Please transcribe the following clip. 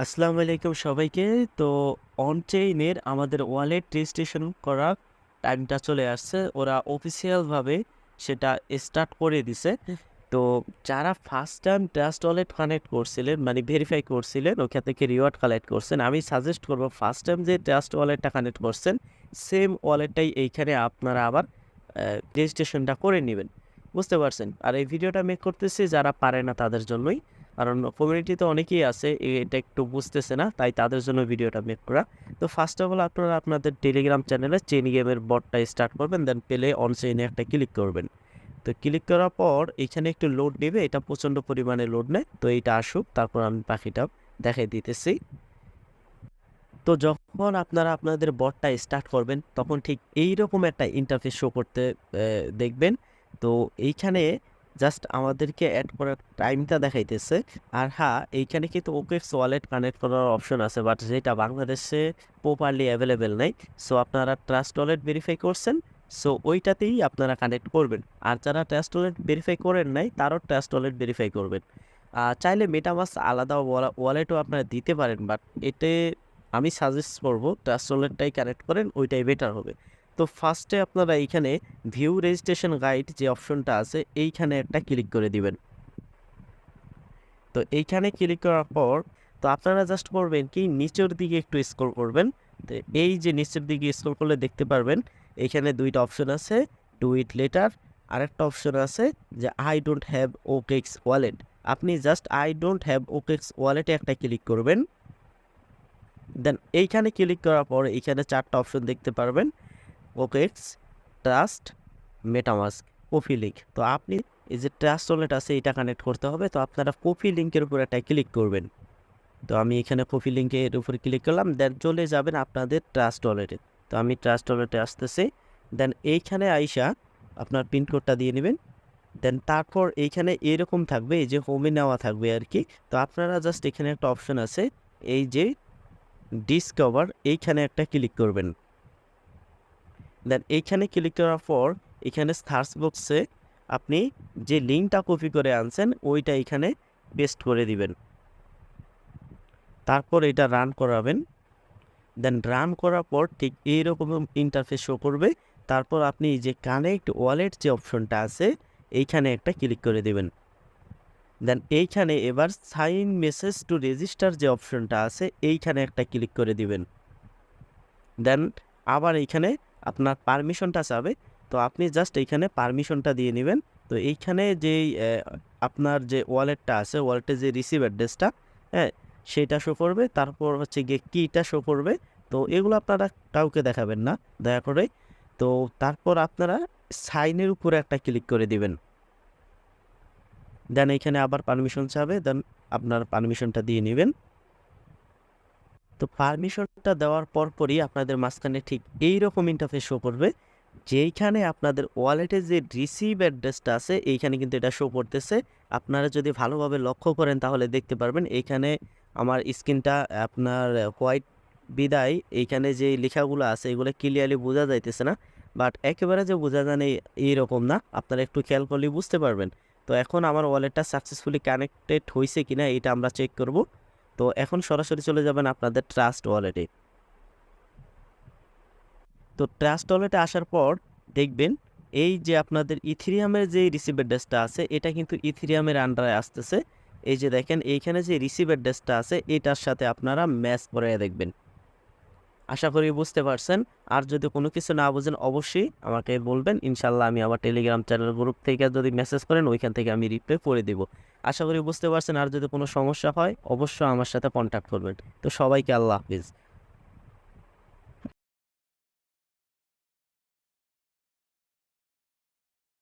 আসসালামু আলাইকুম সবাইকে। তো অনচেইনের আমাদের ওয়ালেট রেজিস্ট্রেশন করার টাইমটা চলে আসছে। ওরা অফিসিয়ালভাবে সেটা স্টার্ট করে দিছে। তো যারা first time trust wallet connect করছিলেন, মানে ভেরিফাই করছিলেন, ওখান থেকে রিওয়ার্ড কালেক্ট করছেন, আমি সাজেস্ট করব ফার্স্ট টাইম যে ট্রাস্ট ওয়ালেটটা কানেক্ট করছেন, সেম ওয়ালেটটাই এইখানে আপনারা আবার রেজিস্ট্রেশনটা করে নেবেন। বুঝতে পারছেন? আর এই ভিডিওটা মেক করতেছি যারা পারে না তাদের জন্যই। কারণ কমিউনিটিতে অনেকেই আছে এটা একটু বুঝতেছে না, তাই তাদের জন্য ভিডিওটা মেক করা। তো ফার্স্ট অফ অল আপনারা আপনাদের টেলিগ্রাম চ্যানেলে চেইন গেমের বটটা স্টার্ট করবেন, দেন পেলে অন চেইনে একটা ক্লিক করবেন। তো ক্লিক করার পর এখানে একটু লোড নেবে, এটা প্রচণ্ড পরিমাণে লোড নেয়। তো এইটা আসুক, তারপর আমি বাকিটা দেখাই দিতেছি। তো যখন আপনারা আপনাদের বটটা স্টার্ট করবেন তখন ঠিক এইরকম একটা ইন্টারফেস শো করতে দেখবেন। তো এইখানে জাস্ট আমাদেরকে অ্যাড করার টাইমটা দেখাইতেছে। আর হ্যাঁ, এইখানে কিন্তু ওকেক্স ওয়ালেট কানেক্ট করার অপশন আছে, বাট যেটা বাংলাদেশে প্রপারলি অ্যাভেলেবেল নেই। সো আপনারা ট্রাস্ট ওয়ালেট ভেরিফাই করছেন, সো ওইটাতেই আপনারা কানেক্ট করবেন। আর যারা ট্রাস্ট ওয়ালেট ভেরিফাই করেন নাই তারও ট্রাস্ট ওয়ালেট ভেরিফাই করবেন। চাইলে মেটামাস্ক আলাদা ওয়ালেটও আপনারা দিতে পারেন, বাট এতে আমি সাজেস্ট করব ট্রাস্ট ওয়ালেটটাই কানেক্ট করেন, ওইটাই বেটার হবে। তো ফার্স্টে আপনারা এইখানে ভিউ রেজিস্ট্রেশন গাইড যে অপশনটা আছে এইখানে একটা ক্লিক করে দিবেন। তো এইখানে ক্লিক করার পর তো আপনারা জাস্ট করবেন কি নিচের দিকে একটু স্ক্রল করবেন। তো এই যে নিচের দিকে স্ক্রল করলে দেখতে পারবেন এখানে দুইটা অপশন আছে, ডু ইট লেটার। আরেকটা অপশন আছে যে I don't have OKX wallet. আপনি just I don't have OKX ওয়ালেটে একটা ক্লিক করবেন। দেন এইখানে ক্লিক করার পর এইখানে চারটা অপশন দেখতে পারবেন, OKX, trust, MetaMask, copy link. তো আপনি এই যে ট্রাস্ট ওয়ালেট আছে এটা কানেক্ট করতে হবে, তো আপনারা কপি লিঙ্কের উপর একটা ক্লিক করবেন। তো আমি এখানে কপি লিঙ্কের উপর ক্লিক করলাম, দেন চলে যাবেন আপনাদের ট্রাস্ট ওয়ালেটে। তো আমি ট্রাস্ট ওয়ালেটে আসতেছি। দেন এইখানে আইসা আপনার পিনকোডটা দিয়ে নেবেন। দেন তারপর এইখানে এরকম থাকবে, এই যে হোমে নেওয়া থাকবে আর কি। তো আপনারা জাস্ট এখানে একটা অপশন আছে, এই যে ডিসকভার, এইখানে একটা ক্লিক করবেন। দেন এইখানে ক্লিক করার পর এখানে সার্চ বক্সে আপনি যে লিঙ্কটা কপি করে আনছেন ওইটা এখানে পেস্ট করে দিবেন। তারপর এটা রান করাবেন। দেন রান করার পর ঠিক এইরকম ইন্টারফেস শো করবে। তারপর আপনি যে কানেক্ট ওয়ালেট যে অপশনটা আছে এইখানে একটা ক্লিক করে দেবেন। দেন এইখানে এবার সাইন মেসেজ টু রেজিস্টার যে অপশনটা আছে এইখানে একটা ক্লিক করে দিবেন। দেন আবার এইখানে আপনার পারমিশনটা চাবে, তো আপনি জাস্ট এইখানে পারমিশনটা দিয়ে নেবেন। তো এইখানে যেই আপনার যে ওয়ালেটটা আছে, ওয়ালেটের যে রিসিভ অ্যাড্রেসটা, হ্যাঁ, সেটা শো করবে। তারপর হচ্ছে গিয়ে কিটা শো করবে। তো এগুলো আপনারা কাউকে দেখাবেন না দয়া করে। তো তারপর আপনারা সাইনের উপরে একটা ক্লিক করে দিবেন। দেন এইখানে আবার পারমিশন চাবে, দেন আপনার পারমিশনটা দিয়ে নেবেন। তো পারমিশনটা দেওয়ার পরপরই আপনাদের মাঝখানে ঠিক এইরকম ইন্টারফেস শো করবে, যেইখানে আপনাদের ওয়ালেটের যে রিসিভ অ্যাড্রেসটা আছে এইখানে কিন্তু এটা শো করতেছে। আপনারা যদি ভালোভাবে লক্ষ্য করেন তাহলে দেখতে পারবেন এইখানে আমার স্ক্রিনটা আপনার হোয়াইট বিদায় এইখানে যে লেখাগুলো আছে এগুলো ক্লিয়ারলি বোঝা যাইতেছে না, বাট একেবারে যে বোঝা যায় না এইরকম না, আপনারা একটু খেয়াল করলেই বুঝতে পারবেন। তো এখন আমার ওয়ালেটটা সাকসেসফুলি কানেক্টেড হয়েছে কিনা এটা আমরা চেক করব। তো এখন সরাসরি চলে যাবেন আপনাদের ট্রাস্ট ওয়ালেটে। তো ট্রাস্ট ওয়ালেটে আসার পর দেখবেন এই যে আপনাদের ইথেরিয়ামের যে রিসিভ অ্যাড্রেসটা আছে এটা কিন্তু ইথেরিয়ামের আন্ডারে আসতেছে। এই যে দেখেন এইখানে যে রিসিভ অ্যাড্রেসটা আছে এটার সাথে আপনারা ম্যাচ করে দেখবেন। আশা করি বুঝতে পারছেন। আর যদি কোনো কিছু না বুঝেন অবশ্যই আমাকে বলবেন, ইনশাল্লাহ আমি আমার টেলিগ্রাম চ্যানেল গ্রুপ থেকে যদি মেসেজ করেন ওইখান থেকে আমি রিপ্লাই করে দেব। আশা করি বুঝতে পারছেন। আর যদি কোনো সমস্যা হয় অবশ্যই আমার সাথে কন্ট্যাক্ট করবেন। তো সবাইকে আল্লাহ হাফিজ।